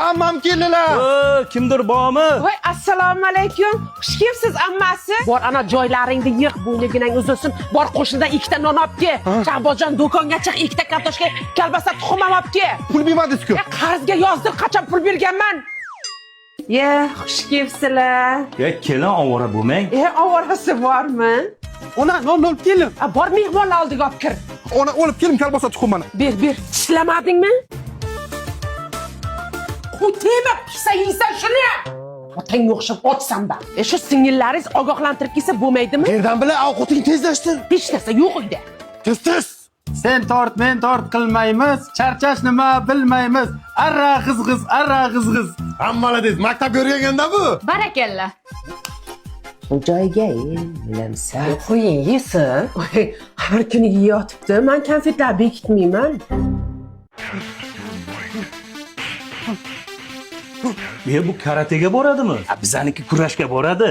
Ammam keldilar. Kimdir bormi? Voy, assalomu alaykum. Xush kelibsiz ammasi. Bor ana joylaringni yig', bo'yniginang uzilsin. Bor qo'shnidan ikkita non olib kel. Shahbozjon do'konga chiq, ikkita kartoshka, kalbasa, tuxum ham olib kel. Pul bermadingiz-ku. Qarzga yozdir, qachon pul berganman? Xush kelibsizlar. Kelin ovora bo'lmang. Ovorasi bormi? Ona non olib keling. Bor mehmonlar oldiga olib kir. Ona olib keling kalbasa tuxumini. Ber. Tishlamadingmi? Tema pisa yeysan shuni. Otangga o'xshab ochsan-da. Shu singillaringiz ogohlantirib kelsa bo'lmaydimi? Qayerdan bilay, ovqating tezlashtir. Hech narsa yo'q uyda. Tez. Sen tort, men tort qilmaymiz. Charchash nima bilmaymiz. Arra g'izg'iz. Hammaladiz, maktab o'rganganda bu. Barakalla. Joyga bilamsan. Qo'ying yesin. Har kuni yeyotibdi. Men konfetlar bekitmayman. Bu karatega boradimi? Bizaniki kurashga boradi.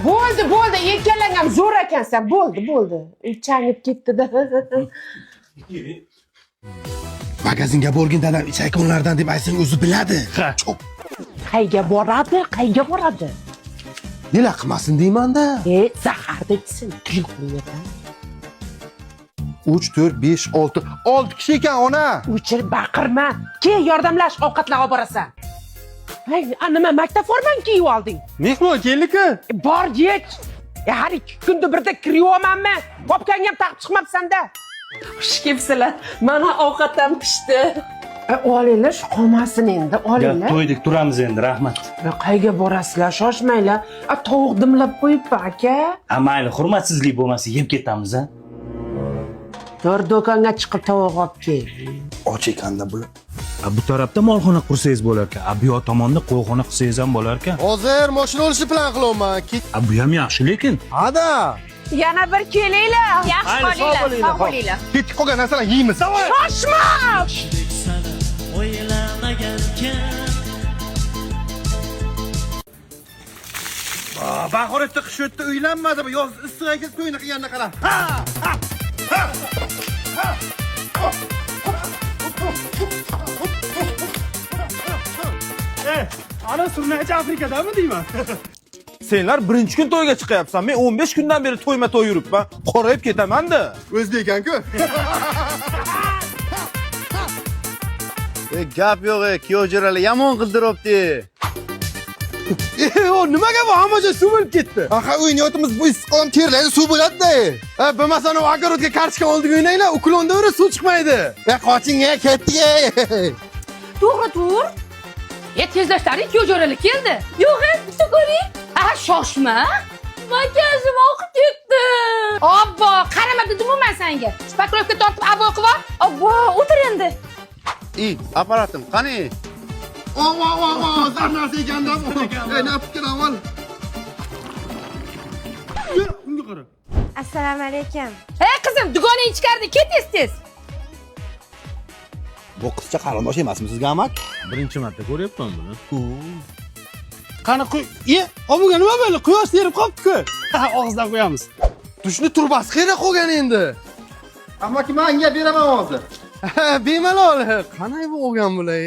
Bo'ldi. Ikkalang ham zo'r ekansan. Bo'ldi. Changib ketdi-da. Magazinga borgin dadam ichaykonlardan deb aytsang o'zi biladi. Qayga boradi? Nima qilmasin deyman-da. Zahar degsin. Tuyuqlaydi. 3 4 5 6 kishi ekan ona. O'chir baqirma. Kel yordamlash, ovqatlar olib borasan. Nima maktab formani kiyib olding? Mehmon keldi-ku. Bor yech. Har 2 kunda birda kiryapmanmi? Popkangga ham taqib chiqmabsan-da. Xush kelibsizlar. Mana ovqatam pishdi. Olinglar, qolmasin endi, olinglar. To'ydik, turamiz endi, rahmat. Qayga borasizlar? Shoshmanglar. Tovuq dimlab qo'yibdi aka. Mayli, hurmatsizlik bo'lmasa yeb ketamiz, ha? Tur do'konga chiqib tovuq olib kel. Och ekanda bular. Bu tarafda molxona qursangiz bo'lar ekan. Bu yoq tomonda qo'yxona qilsangiz ham bo'lar ekan. Hozir mashina olishni plan qilyapman. Bu ham yaxshi, lekin. Ada. Yana bir kelinglar. Yaxshi bo'linglar, sog' bo'linglar. Ketib qolgan narsalar yeymiz. Shoshma! Bahorda qish o'tdi, uylanmadi. Yoz issiq ekan, to'yni qilganini qara. Ana Surnachi Afrikadami deyman? Senlar birinchi kun to'yga chiqyapsan. Men 15 kundan beri to'yma-to'y yuribman. Qorayib ketaman-da. O'zbek ekan-ku. Gap yo'q, kuyovjo'ralar yomon qildiribdi. O nimaga bu hammaga suv bo'lib ketdi? O'ynayotimiz bu issiqom terlaydi, suv bo'ladi-da. Bo'lmasa ana agarodga kartoshka oldiga o'ynanglar, ukulonda o'ra suv chiqmaydi. Qoching, ketdik. To'g'ri tur. Tezlashlaring kuyovjo'ralar keldi. Yo'q, bitta ko'ring. Shoshma. Makiyajim oqib ketdi. Obbo, qarama dedim men senga. Spakrovka tortib avo qilib ol. Obbo, o'tir endi. Aparatim qani? Zarnas ekanda bu. Ne fikir avval? Unga qara. Assalomu alaykum. Qizim, dugonang ichkarida ket tez. Bu qizcha qarindosh emasmi sizga, amak? Birinchi marta ko'ryapman buni. Qani qo'y. Obuga nima bo'ldi? Quyosh terib qolibdi-ku. Og'izdan qo'yamiz. Tushni turbasi qayerda qolgan endi? Amaki, menga beraman hozir. Bemalol. Qanday bo'lgan bular?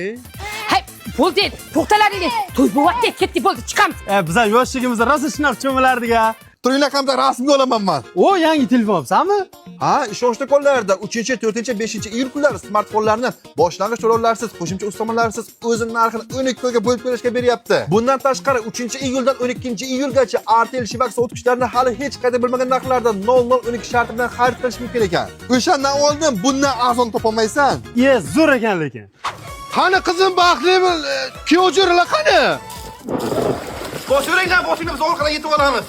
Bo'ldi, to'xtalaring. To'y bo'lyapti, ketdik, bo'ldi, chiqamiz. Bizlar yoshligimizda rosa shunaqa cho'milardik-a. Turing raqamda rasmga olaman men. Yangi telefon olibsanmi? Ha, ishonchli qo'llarda 3-chi, 4-chi, 5-chi iyul kunlari smartfonlarni boshlang'ich to'lovlarsiz, qo'shimcha ustamalarsiz o'zini narxini 12 oyga bo'lib berishga beryapti. Bundan tashqari 3-iyuldan 12-iyulgacha Artel Shivak sotuvchilarini hali hech qayda bilmagan narxlarda 0012 sharti bilan xarid qilish mumkin ekan. O'shandan oldin bundan arzon topolmaysan. Zo'r ekan lekin. Qani qizim, baxtli kuyovjo'ralar qani? Boshingdan biz orqaga yetib olamiz.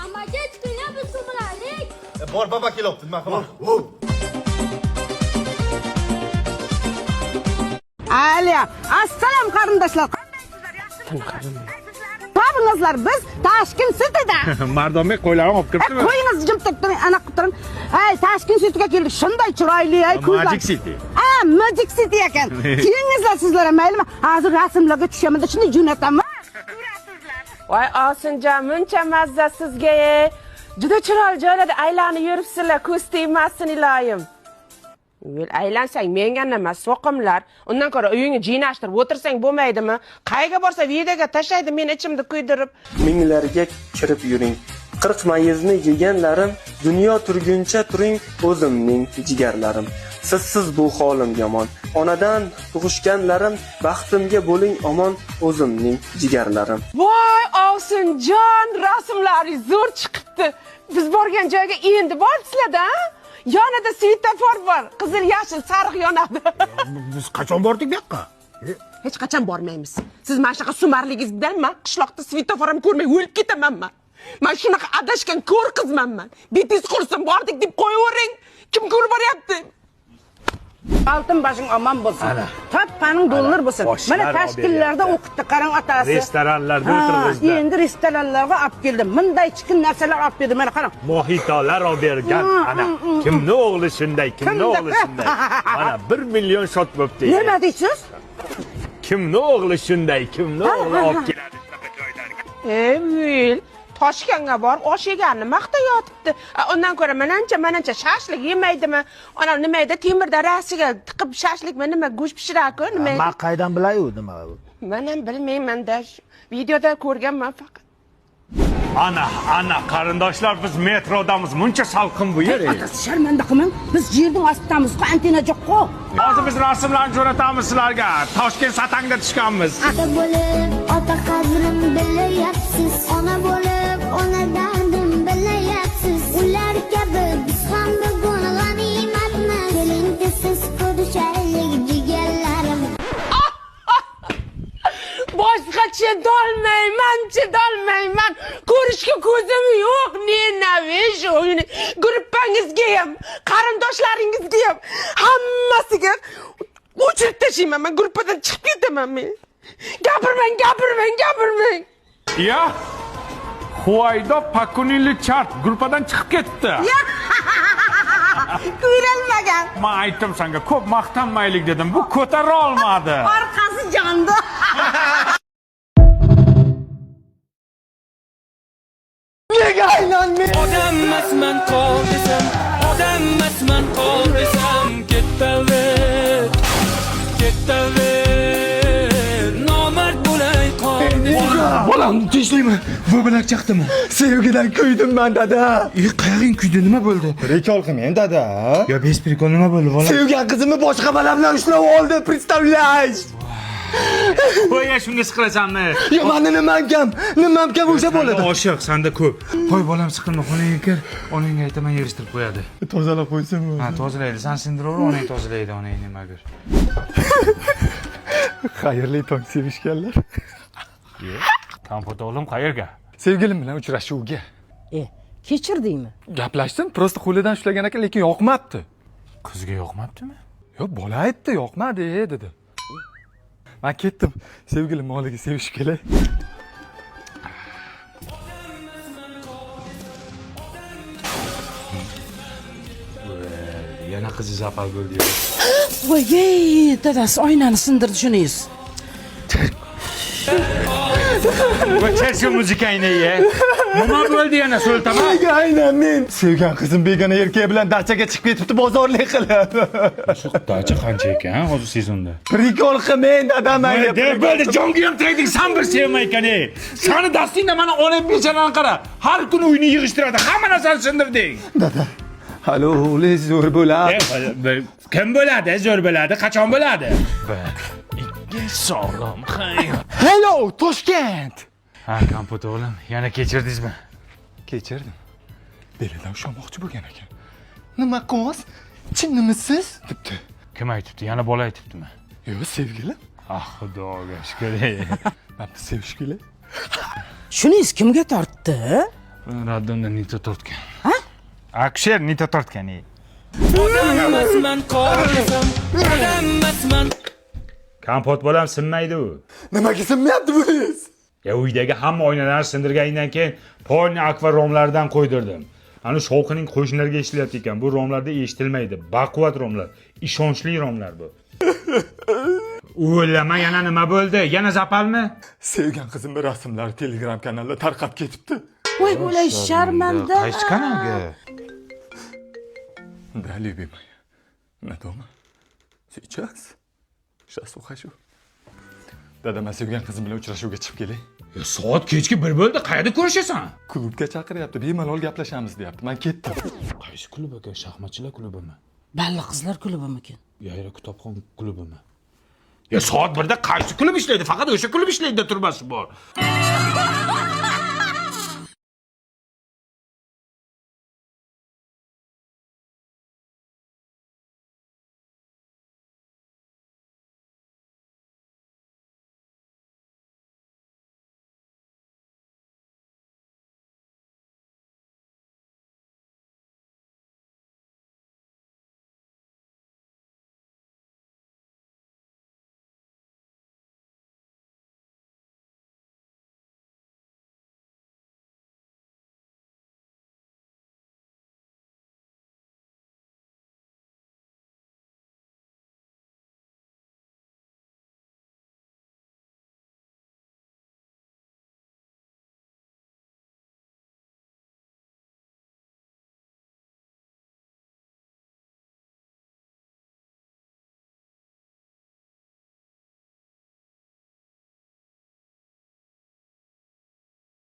Amaki, chiqinglar, biz sumiralik. Bor, baba kelyapti, nima qilaman? Aliya, assalom qarindoshlar. Qandaysizlar, yaxshimisizlar? Qaningizlar, biz Tashkent Citydan. Mardonbek qo'ylarni olib kiribdimi? Qo'yingiz jim turib, ana qilib. Tashkent Cityga keldik. Shunday chiroyli, ko'zlar. Magic City. Magic City ekan. Kelingizlar sizlar ham, maylimi? Hozir rasmlarga tushaman, shunday jo'nataman. Voy Osinjon, muncha mazza sizga. Juda chiroyli joylarda aylanib yuribsizlar, ko'z tegmasin iloyim. Yo'l aylansang menga nima so'qimlar. Undan ko'ra uyingni jinashtirib o'tirsang bo'lmaydimi? Qayga borsa videoga tashlaydi meni ichimda kuydirib. Minglarga kirib yuring. 40 mayizni yeganlarim, dunyo turguncha turing o'zimning jigarlarim. Sizsiz bu holim yomon. Onadan tug'ishganlarim, baxtimga bo'ling omon o'zimning jigarlarim. Voy Ovsinjon, rasmlaringiz zo'r chiqibdi. Biz borgan joyga endi borsizlar-da? Yonida svetofor bor, qizil, yashil, sariq yonadi. Biz qachon bordik bu yoqqa? Hech qachon bormaymiz. Siz mana shunaqa sumarligingiz bilan men qishloqda svetoforim ko'rmay o'lib ketamanmi? Men shunaqa adashgan ko'r qizmanman. Betingiz qursin, bordik deb qo'yavering. Kim ko'rib boryapti? Altın başın aman bo'lsin. Tappaning dollar bo'lsin. Mana tashkillarda o'qitdi, qarang otasi. Restoranlarda o'tirg'izdi. Endi restoranlarga olib keldim. Bunday chiqin narsalar olib berdi. Mana qarang. Mohitolar olib bergan. Ana kimni o'g'li shunday, kimni o'g'li shunday. Mana 1 million shot bo'pti. Nima deysiz? Kimni o'g'li shunday, kimni o'g'li olib keladi shunaqa joylarga. Emil, Toshkentga borib osh yeganini maqtayotibdi. Undan ko'ra manancha shashlik yemaydimi? Ana nima edi? Temirda rasiga tiqib shashlikmi nima go'sht pishiradi-ku, nima? Men qaydan bilay-u nima bu? Men ham bilmayman-da. Videoda ko'rganman faqat. Ana qarindoshlar biz metrodamiz. Muncha salqin bu yer. Otasi sharmanda qilmang. Biz yerning ostidamiz, antena yo'q-ku. Hozir biz rasmlarni jo'natamiz sizlarga. Toshkent satangda tushganmiz. Ota bo'lib, ota qadrim bilayapsiz. Ona bo'lib, ona dardim bilayapsiz. Ular kabi biz ham bugun g'animatmiz. Keling siz ko'rishaylik jigarlarim. Boshqa chidolmayman. Ko'rishga ko'zim yo'q. Nenavish o'yini. Gruppangizga ham, qarindoshlaringizga ham hammasiga o'chirib tashlayman. Men gruppadan chiqib ketaman men. Gapirmang. Ya. Huvaydo Pakunili chart gruppadan chiqib ketdi. Ko'rilmagan. Men aytdim senga, ko'p maqtanmaylik dedim. Bu ko'tara olmadi. Orqasi jondi. Odammasman qol desam, ketaver. Nomard bo'lay qol desam. Bolam tinchlikmi? Bu bilan chaqdimi? Sevgidan kuydim men dada. Qayering kuydi, nima bo'ldi? Rekol qilmang dada. Yo, bez prikol nima bo'ldi bolam? Sevgan qizimni boshqa bola bilan ushlab oldi, представляешь? Qo'ya shunga siqilasanmi? Yo, meni nimam kam o'sha bo'ladi. Oshiq, senda ko'p. Qo'y bolam siqilma, xonangga kir. Onangga aytaman yig'ishtirib qo'yadi. Tozalab qo'ysinmi? Ha, tozalaydi. Sen sindiraver, onang tozalaydi, onang nima ko'r. Xayrli tong sevishganlar. Kompot o'g'lim qayerga? Sevgilim bilan uchrashuvga. Kechirdingmi? Gaplashdim, prosta qo'lidan ushlagan ekan, lekin yoqmabdi. Qizga yoqmabdimi? Yo, bola aytdi, yoqmadi dedi. Men ketdim. Sevgilim moliga sevishib kelay. Yana qizi zapal bo'ldi. Voy, dadasi oynani sindirdi shuniz. Ko'char shu muzikangni ye. Nima bo'ldi yana so'ltama? Aynan men. Sevgan qizim begona erkak bilan dachaga chiqib ketibdi bozorlik qilib. Shu dacha qancha ekan hozir sezonda? Prikol qilmang dadam mayli. Bo'ldi, jonga ham tegding, sen bir sevmay ekan. Sani dastingda mana onam bechalarni qara. Har kuni uyni yig'ishtiradi, hamma narsani sindirding. Dada. Halo, o'g'li zo'r bo'ladi. Kim bo'ladi? Zo'r bo'ladi. Qachon bo'ladi? Sog'lom, xayr. Hello, Toshkent. Ha, kompot o'g'lim, yana kechirdingizmi? Kechirdim. Belidan ushlamoqchi bo'lgan ekan. Nima qilamiz? Chinnimisiz? debdi. Kim aytibdi? Yana bola aytibdimi? Yo'q, sevgilim. Ah, xudoga shukr. Meni sevish kerak. Shuniz kimga tortdi? Raddonda Nito tortgan. Ha? Aksher Nito tortgan. Odammasman qol desam, odammasman. Kompot bo'lam sinmaydi u. Nimaga sinmayapti buningiz? Ya uydagi hamma oynalarni sindirgandan keyin polni akvaromlardan qo'ydirdim. Ana shovqining qo'shnilarga eshitilyapti ekan. Bu romlarda eshitilmaydi. Baquvvat romlar, ishonchli romlar bu. O'lama, yana nima bo'ldi? Yana zapalmi? Sevgan qizimning rasmlari Telegram kanalida tarqab ketibdi. Voy, bo'lay sharmanda. Qaysi kanalga? Да, любимая. Nima? Siz ichasiz? Сейчас ухожу. Dada, men sevgan qizim bilan uchrashuvga chiqib kelay. Ya soat kechki 1 bo'ldi, qayerda ko'rishasan? Klubga chaqiryapti, bemalol gaplashamiz deyapti. Men ketdim. Qaysi klub ekan? Shaxmatchilar klubimi? Balli qizlar klubimikin. Yayra kitobxon klubimi? Ya soat 1da qaysi klub ishlaydi? Faqat o'sha klub ishlaydi turmasi bor.